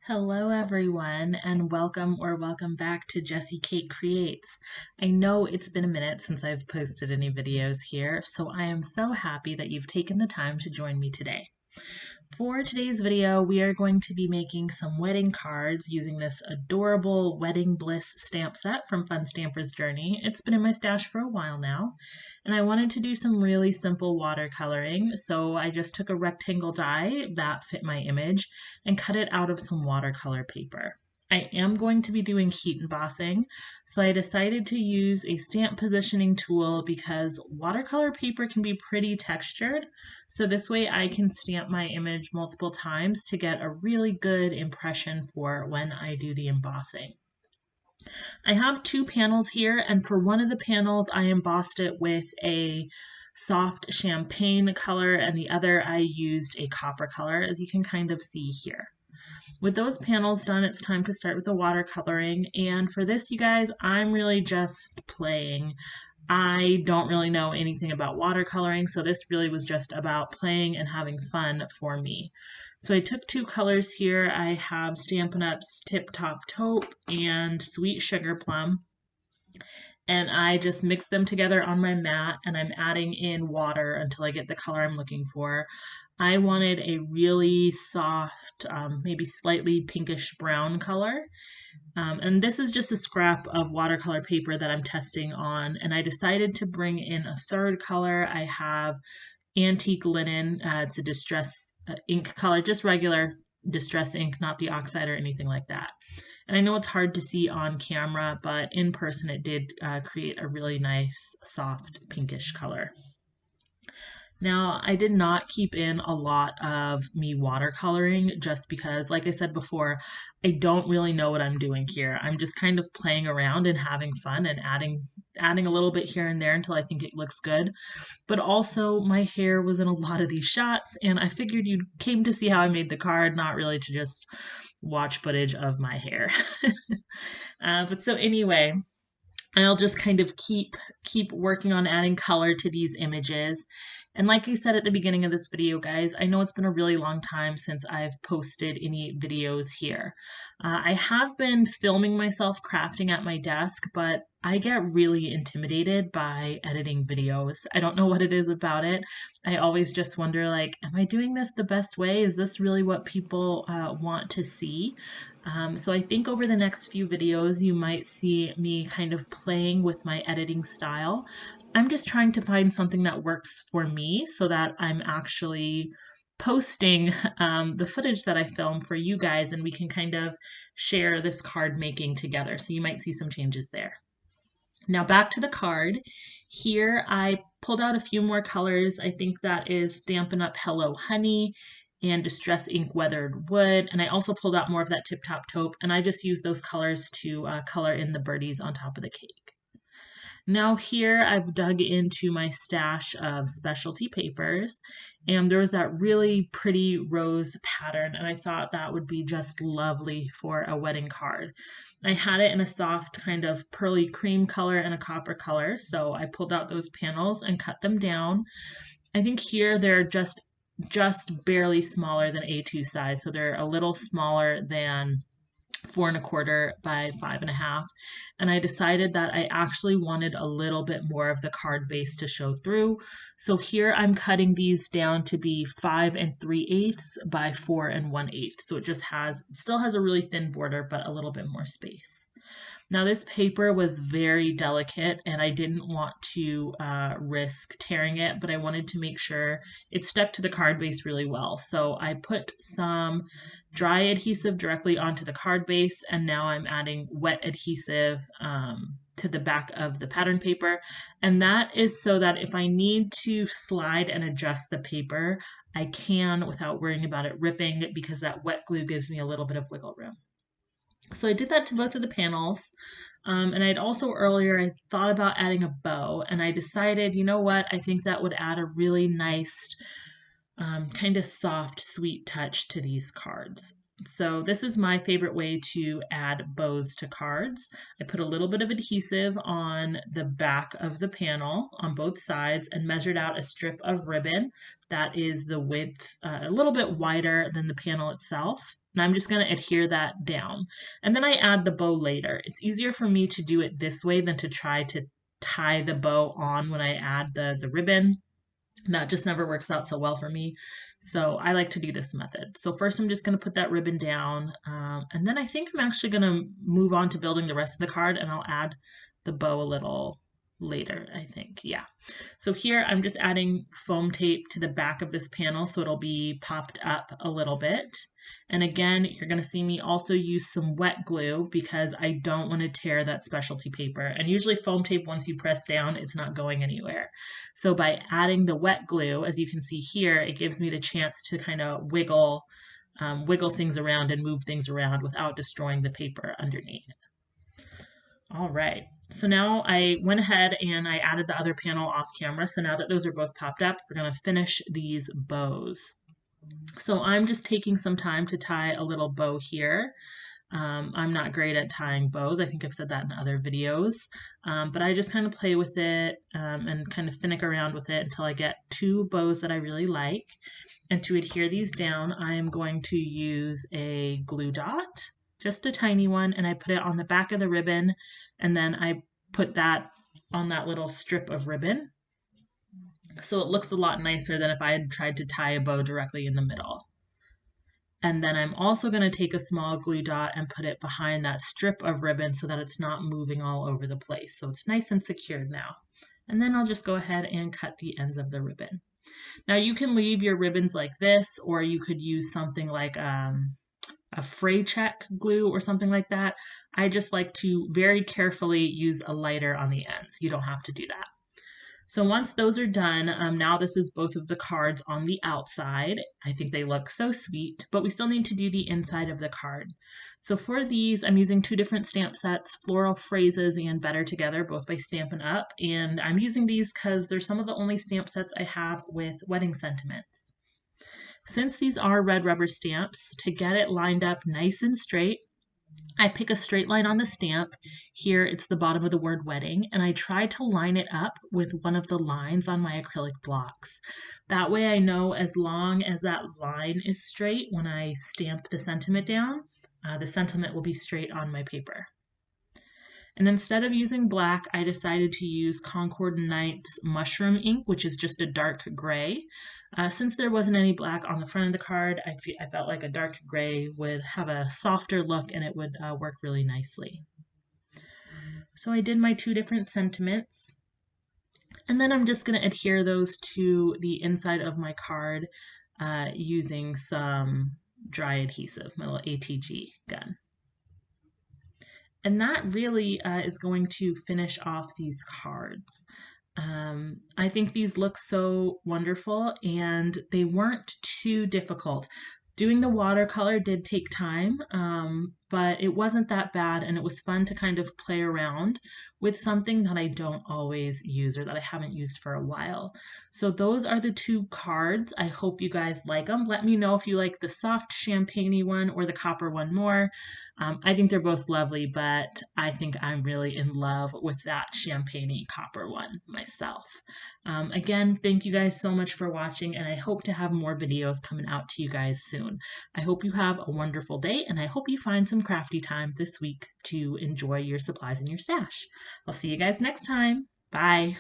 Hello everyone and welcome back to Jessie Kate Creates. I know it's been a minute since I've posted any videos here, so I am so happy that you've taken the time to join me today. For today's video, we are going to be making some wedding cards using this adorable Wedding Bliss stamp set from Fun Stamper's Journey. It's been in my stash for a while now, and I wanted to do some really simple watercoloring, so I just took a rectangle die that fit my image and cut it out of some watercolor paper. I am going to be doing heat embossing, so I decided to use a stamp positioning tool because watercolor paper can be pretty textured, so this way I can stamp my image multiple times to get a really good impression for when I do the embossing. I have two panels here, and for one of the panels I embossed it with a soft champagne color and the other I used a copper color, as you can kind of see here. With those panels done, it's time to start with the watercoloring. And for this, you guys, I'm really just playing. I don't really know anything about watercoloring, so this really was just about playing and having fun for me. So I took two colors here. I have Stampin' Up's Tip Top Taupe and Sweet Sugar Plum. And I just mix them together on my mat, and I'm adding in water until I get the color I'm looking for. I wanted a really soft, maybe slightly pinkish brown color. And this is just a scrap of watercolor paper that I'm testing on. And I decided to bring in a third color. I have Antique Linen. It's a distress ink color, just regular distress ink, not the oxide or anything like that. And I know it's hard to see on camera, but in person it did create a really nice, soft pinkish color. Now, I did not keep in a lot of me watercoloring just because, like I said before, I don't really know what I'm doing here. I'm just kind of playing around and having fun and adding a little bit here and there until I think it looks good. But also, my hair was in a lot of these shots, and I figured you came to see how I made the card, not really to just watch footage of my hair. But so anyway, I'll just kind of keep working on adding color to these images. And like I said at the beginning of this video, guys, I know it's been a really long time since I've posted any videos here. I have been filming myself crafting at my desk, but I get really intimidated by editing videos. I don't know what it is about it. I always just wonder, like, am I doing this the best way? Is this really what people want to see? So I think over the next few videos, you might see me kind of playing with my editing style. I'm just trying to find something that works for me so that I'm actually posting the footage that I film for you guys, and we can kind of share this card making together. So you might see some changes there. Now back to the card. Here I pulled out a few more colors. I think that is Stampin' Up Hello Honey and Distress Ink Weathered Wood. And I also pulled out more of that Tip Top Taupe, and I just used those colors to color in the birdies on top of the cake. Now here I've dug into my stash of specialty papers, and there was that really pretty rose pattern, and I thought that would be just lovely for a wedding card. I had it in a soft kind of pearly cream color and a copper color, so I pulled out those panels and cut them down. I think here they're just barely smaller than A2 size, so they're a little smaller than 4¼ by 5½. And I decided that I actually wanted a little bit more of the card base to show through. So here I'm cutting these down to be 5 3/8 by 4 1/8. So it still has a really thin border, but a little bit more space. Now this paper was very delicate, and I didn't want to risk tearing it, but I wanted to make sure it stuck to the card base really well. So I put some dry adhesive directly onto the card base, and now I'm adding wet adhesive to the back of the pattern paper. And that is so that if I need to slide and adjust the paper, I can without worrying about it ripping, because that wet glue gives me a little bit of wiggle room. So I did that to both of the panels. And I'd also earlier, I thought about adding a bow, and I decided, you know what, I think that would add a really nice, kind of soft, sweet touch to these cards. So this is my favorite way to add bows to cards. I put a little bit of adhesive on the back of the panel on both sides and measured out a strip of ribbon that is the width, a little bit wider than the panel itself. And I'm just going to adhere that down. And then I add the bow later. It's easier for me to do it this way than to try to tie the bow on when I add the ribbon. That just never works out so well for me. So I like to do this method. So first I'm just going to put that ribbon down. And then I think I'm actually going to move on to building the rest of the card, and I'll add the bow a little later, I think. Yeah. So here I'm just adding foam tape to the back of this panel so it'll be popped up a little bit. And again, you're going to see me also use some wet glue because I don't want to tear that specialty paper. And usually foam tape, once you press down, it's not going anywhere. So by adding the wet glue, as you can see here, it gives me the chance to kind of wiggle things around and move things around without destroying the paper underneath. All right. So now I went ahead and I added the other panel off camera. So now that those are both popped up, we're going to finish these bows. So I'm just taking some time to tie a little bow here. I'm not great at tying bows. I think I've said that in other videos, but I just kind of play with it and kind of finick around with it until I get 2 bows that I really like. And to adhere these down, I am going to use a glue dot, just a tiny one, and I put it on the back of the ribbon, and then I put that on that little strip of ribbon. So it looks a lot nicer than if I had tried to tie a bow directly in the middle. And then I'm also going to take a small glue dot and put it behind that strip of ribbon so that it's not moving all over the place. So it's nice and secured now. And then I'll just go ahead and cut the ends of the ribbon. Now you can leave your ribbons like this, or you could use something like a fray check glue or something like that. I just like to very carefully use a lighter on the ends. You don't have to do that. So once those are done, now this is both of the cards on the outside. I think they look so sweet, but we still need to do the inside of the card. So for these, I'm using 2 different stamp sets, Floral Phrases and Better Together, both by Stampin' Up. And I'm using these because they're some of the only stamp sets I have with wedding sentiments. Since these are red rubber stamps, to get it lined up nice and straight, I pick a straight line on the stamp. Here it's the bottom of the word wedding, and I try to line it up with one of the lines on my acrylic blocks. That way I know as long as that line is straight when I stamp the sentiment down, the sentiment will be straight on my paper. And instead of using black, I decided to use Concord Ninth's Mushroom ink, which is just a dark gray. Since there wasn't any black on the front of the card, I felt like a dark gray would have a softer look and it would work really nicely. So I did my 2 different sentiments. And then I'm just going to adhere those to the inside of my card using some dry adhesive, my little ATG gun. And that really is going to finish off these cards. I think these look so wonderful and they weren't too difficult. Doing the watercolor did take time, but it wasn't that bad, and it was fun to kind of play around with something that I don't always use or that I haven't used for a while. So those are the 2 cards. I hope you guys like them. Let me know if you like the soft champagne-y one or the copper one more. I think they're both lovely, but I think I'm really in love with that champagne-y copper one myself. Again, thank you guys so much for watching, and I hope to have more videos coming out to you guys soon. I hope you have a wonderful day, and I hope you find some crafty time this week to enjoy your supplies in your stash. I'll see you guys next time. Bye.